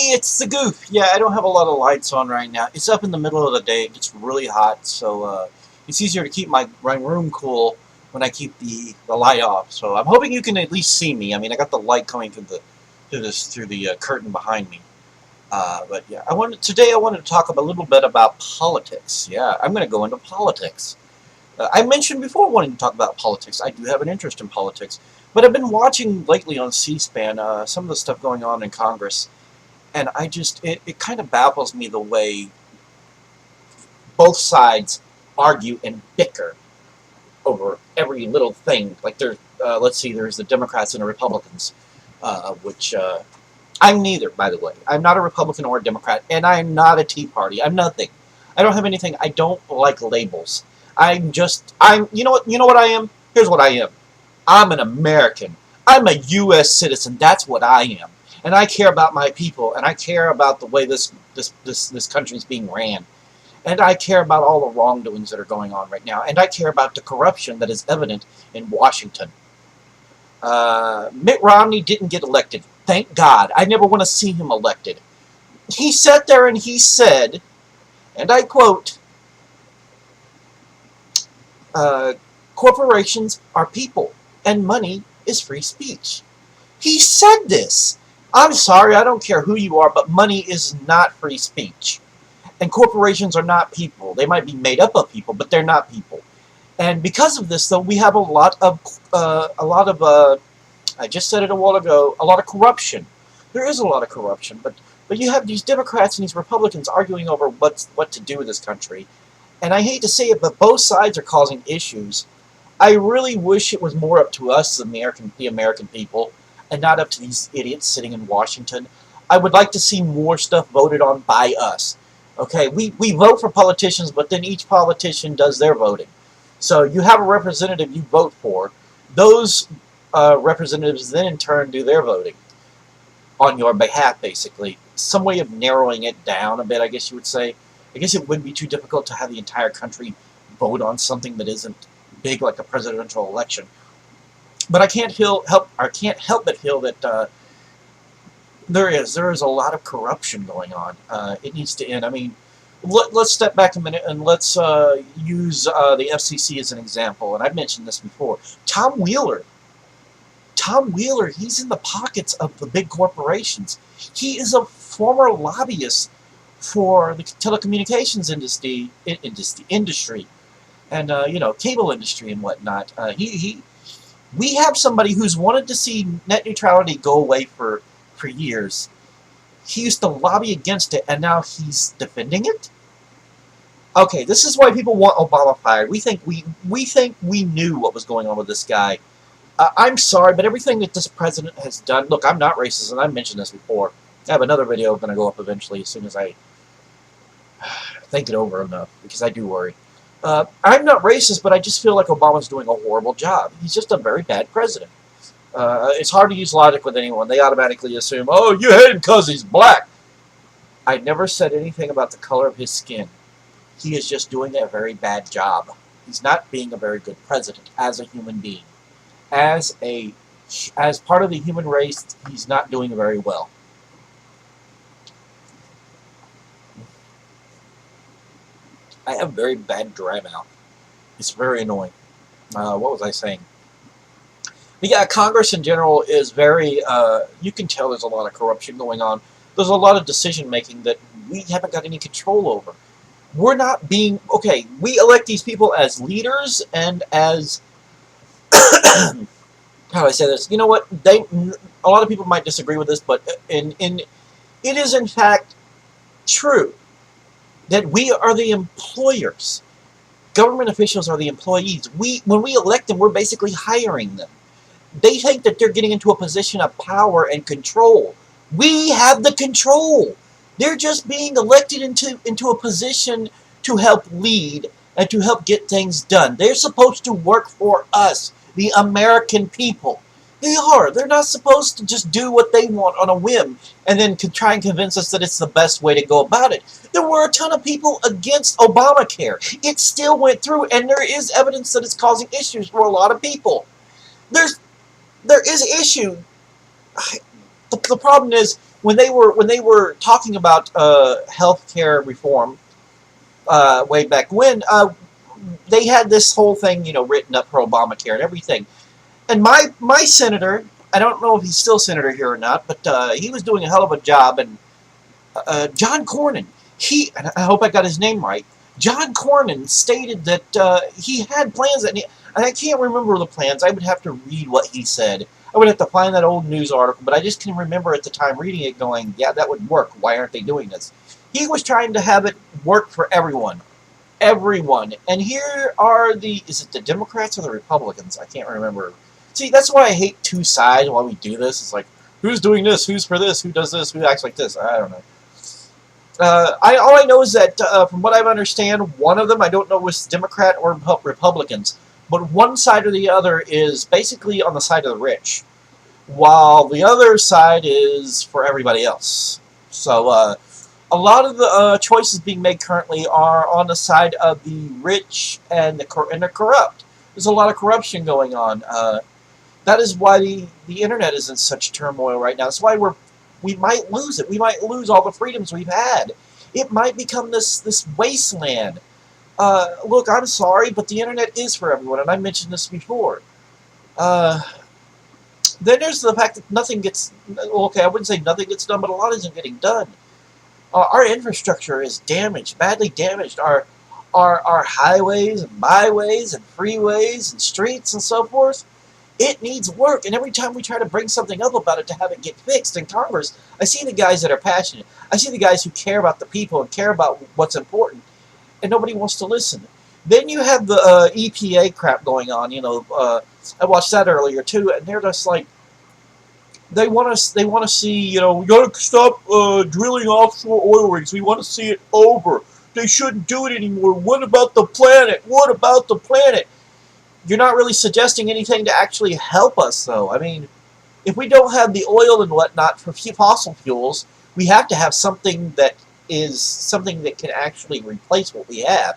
Hey, it's the Goof. Yeah, I don't have a lot of lights on right now. It's up in the middle of the day. It gets really hot, so it's easier to keep my room cool when I keep the light off. So I'm hoping you can at least see me. I mean, I got the light coming through the curtain behind me. But yeah, I wanted to talk a little bit about politics. Yeah, I'm going to go into politics. I mentioned before wanting to talk about politics. I do have an interest in politics, but I've been watching lately on C-SPAN some of the stuff going on in Congress. And it kind of baffles me the way both sides argue and bicker over every little thing. Like let's see, there's the Democrats and the Republicans, which I'm neither, by the way. I'm not a Republican or a Democrat, and I'm not a Tea Party. I'm nothing. I don't have anything. I don't like labels. You know what I am? Here's what I am. I'm an American. I'm a U.S. citizen. That's what I am. And I care about my people, and I care about the way this country is being ran. And I care about all the wrongdoings that are going on right now. And I care about the corruption that is evident in Washington. Mitt Romney didn't get elected. Thank God. I never want to see him elected. He sat there and he said, and I quote, corporations are people, and money is free speech. He said this. I'm sorry, I don't care who you are, but money is not free speech. And corporations are not people. They might be made up of people, but they're not people. And because of this, though, we have I just said it a while ago, a lot of corruption. There is a lot of corruption, but you have these Democrats and these Republicans arguing over what to do with this country. And I hate to say it, but both sides are causing issues. I really wish it was more up to us, the American people, and not up to these idiots sitting in Washington. I would like to see more stuff voted on by us. Okay, we vote for politicians, but then each politician does their voting. So you have a representative you vote for. Those representatives then in turn do their voting on your behalf, basically. Some way of narrowing it down a bit, I guess you would say. I guess it wouldn't be too difficult to have the entire country vote on something that isn't big like a presidential election. But I can't help but feel that there is a lot of corruption going on. It needs to end. I mean, let's step back a minute and let's use the FCC as an example. And I've mentioned this before. Tom Wheeler, he's in the pockets of the big corporations. He is a former lobbyist for the telecommunications industry, and cable industry and whatnot. We have somebody who's wanted to see net neutrality go away for years. He used to lobby against it, and now he's defending it. Okay, this is why people want Obama fired. We think we knew what was going on with this guy. I'm sorry, but everything that this president has done. Look, I'm not racist, and I've mentioned this before. I have another video going to go up eventually as soon as I think it over enough, because I do worry. I'm not racist, but I just feel like Obama's doing a horrible job. He's just a very bad president. It's hard to use logic with anyone. They automatically assume, oh, you hate him because he's black. I never said anything about the color of his skin. He is just doing a very bad job. He's not being a very good president as a human being. As part of the human race, he's not doing very well. I have very bad dry mouth. It's very annoying. What was I saying? But yeah, Congress in general is very, you can tell there's a lot of corruption going on. There's a lot of decision-making that we haven't got any control over. We're not being, okay, we elect these people as leaders and as, how do I say this? You know what? A lot of people might disagree with this, but it is in fact true that we are the employers. Government officials are the employees. When we elect them, we're basically hiring them. They think that they're getting into a position of power and control. We have the control. They're just being elected into a position to help lead and to help get things done. They're supposed to work for us, the American people. They are. They're not supposed to just do what they want on a whim and then try and convince us that it's the best way to go about it. There were a ton of people against Obamacare. It still went through, and there is evidence that it's causing issues for a lot of people. There is issue. The problem is when they were talking about healthcare reform way back when, they had this whole thing, written up for Obamacare and everything. And my senator, I don't know if he's still senator here or not, but he was doing a hell of a job. And John Cornyn, and I hope I got his name right. John Cornyn stated that he had plans, and I can't remember the plans. I would have to read what he said. I would have to find that old news article, but I just can remember at the time reading it going, yeah, that would work. Why aren't they doing this? He was trying to have it work for everyone. Everyone. And here are is it the Democrats or the Republicans? I can't remember. See, that's why I hate two sides while we do this. It's like, who's doing this? Who's for this? Who does this? Who acts like this? I don't know. All I know is that, from what I understand, one of them, I don't know if it's Democrat or Republicans, but one side or the other is basically on the side of the rich, while the other side is for everybody else. So a lot of the choices being made currently are on the side of the rich and the corrupt. There's a lot of corruption going on. That is why the internet is in such turmoil right now. That's why we might lose it. We might lose all the freedoms we've had. It might become this wasteland. Look, I'm sorry, but the internet is for everyone, and I mentioned this before. Then there's the fact that nothing gets... Okay, I wouldn't say nothing gets done, but a lot isn't getting done. Our infrastructure is damaged, badly damaged. Our highways and byways and freeways and streets and so forth, it needs work. And every time we try to bring something up about it to have it get fixed in Congress, I see the guys that are passionate. I see the guys who care about the people and care about what's important, and nobody wants to listen. Then you have the EPA crap going on. I watched that earlier too, and they're just like, they want to see, we got to stop drilling offshore oil rigs. We want to see it over. They shouldn't do it anymore. What about the planet? What about the planet? You're not really suggesting anything to actually help us, though. I mean, if we don't have the oil and whatnot for fossil fuels, we have to have something that can actually replace what we have.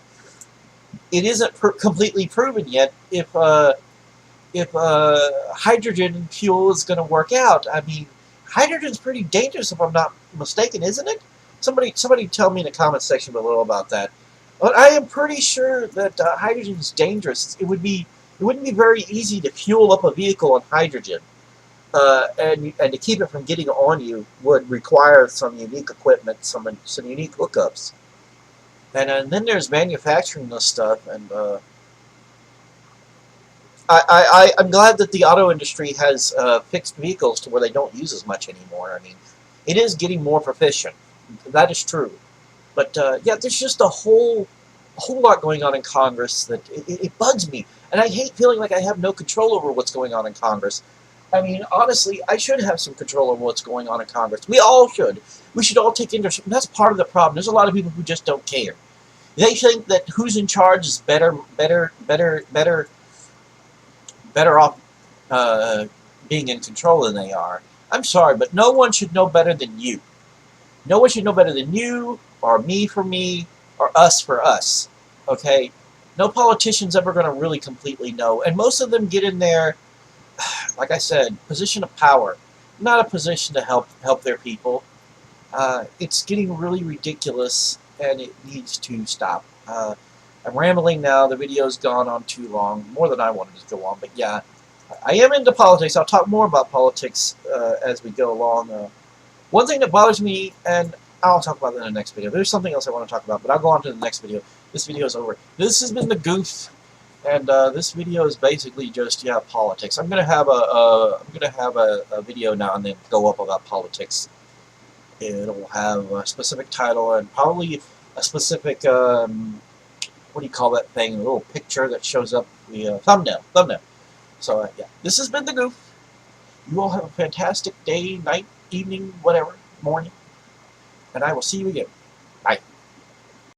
It isn't completely proven yet if hydrogen fuel is going to work out. I mean, hydrogen's pretty dangerous, if I'm not mistaken, isn't it? Somebody tell me in the comment section below about that. But I am pretty sure that hydrogen is dangerous. It wouldn't be very easy to fuel up a vehicle on hydrogen, and to keep it from getting on you would require some unique equipment, some unique hookups. And then there's manufacturing this stuff, and I'm glad that the auto industry has fixed vehicles to where they don't use as much anymore. I mean, it is getting more proficient. That is true. But yeah, there's just a whole lot going on in Congress that it bugs me. And I hate feeling like I have no control over what's going on in Congress. I mean, honestly, I should have some control over what's going on in Congress. We all should. We should all take interest. That's part of the problem. There's a lot of people who just don't care. They think that who's in charge is better off being in control than they are. I'm sorry, but no one should know better than you. No one should know better than you, or me for me, or us for us. Okay? No politician's ever going to really completely know. And most of them get in there, like I said, position of power. Not a position to help their people. It's getting really ridiculous, and it needs to stop. I'm rambling now. The video's gone on too long, more than I wanted to go on. But yeah, I am into politics. I'll talk more about politics as we go along. One thing that bothers me, and I'll talk about that in the next video. There's something else I want to talk about, but I'll go on to the next video. This video is over. This has been The Goof, and this video is basically just, yeah, politics. I'm gonna have a video now and then go up about politics. It'll have a specific title and probably a specific what do you call that thing? A little picture that shows up, the thumbnail. So yeah, this has been The Goof. You all have a fantastic day, night, evening, whatever, morning, and I will see you again.